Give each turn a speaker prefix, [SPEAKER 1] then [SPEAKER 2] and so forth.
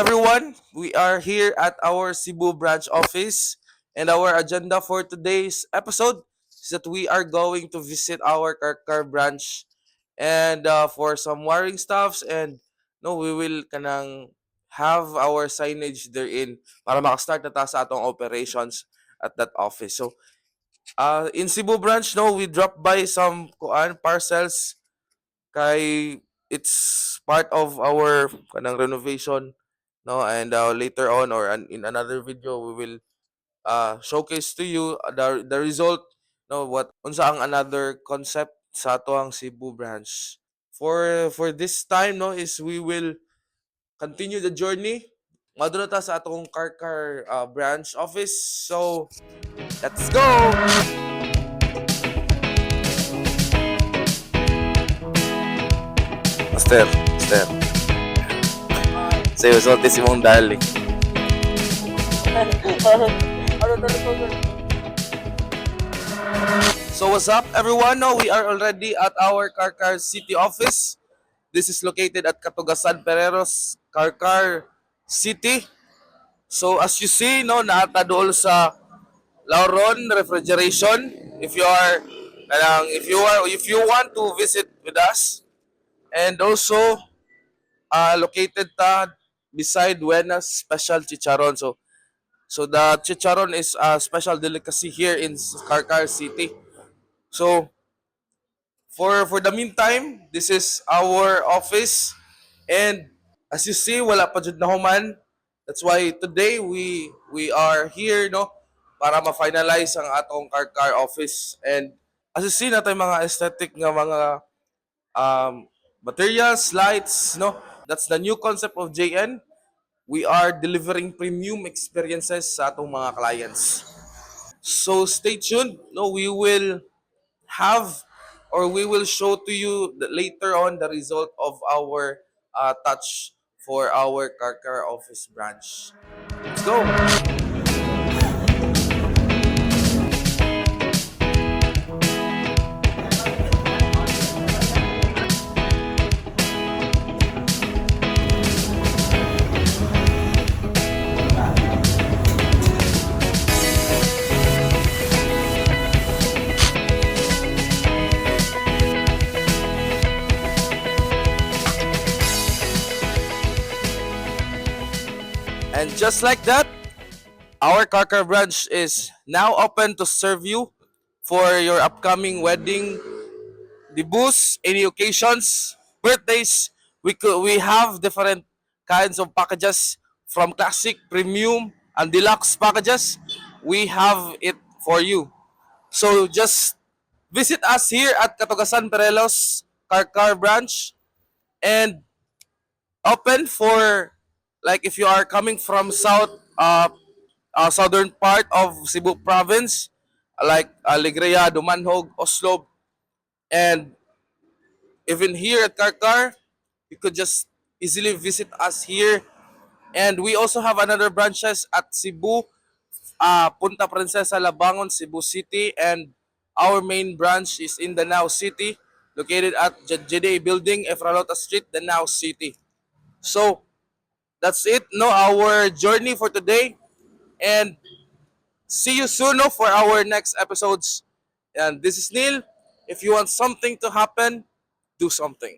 [SPEAKER 1] everyone? We are here at our Cebu branch office, and our agenda for today's episode is that we are going to visit our Karkar branch and for some wiring stuffs, and no, we will kanang have our signage therein para makastart na ta sa atong operations at that office. So, in Cebu branch, no, we drop by some parcels kay it's part of our kanang renovation, no, and later on or in another video we will showcase to you the result, no, what unsa ang another concept sa ato ang Cebu branch. For this time, no, is we will continue the journey madto na ta sa atong Karkar branch office. So let's go. Master sa'yo sulti si mong darling. So what's up everyone? No, we are already at our Karkar City office. This is located at Catugasan Pereros, Karkar City. So as you see, no, naata dool sa Lauron Refrigeration. If you want to visit with us, and also located ta beside Buena's Special Chicharon. So the chicharon is a special delicacy here in Karkar City. So for the meantime, this is our office, and as you see, wala pa jud nahuman. That's why today we are here, no, para ma-finalize ang atong Karkar office. And as you see natay mga aesthetic nga mga materials, lights, no. That's the new concept of JN. We are delivering premium experiences sa atong mga clients. So stay tuned. No, have we will show to you later on the result of our touch for our Karkar office branch. Let's go. And just like that, our Karkar branch is now open to serve you for your upcoming wedding, debuts, any occasions, birthdays. We have different kinds of packages from classic, premium, and deluxe packages. We have it for you. So just visit us here at Catugasan Perelos Karkar branch, and open for, like, if you are coming from southern part of Cebu province, like Alegria, Dumanhog, Oslob, and even here at Karkar, you could just easily visit us here. And we also have another branches at Cebu, Punta Princesa, Labangon, Cebu City, and our main branch is in Danao City, located at JDA Building, Efralota Street, Danao City. So that's it, no, our journey for today, and see you soon, no, for our next episodes. And this is Neil. If you want something to happen, do something.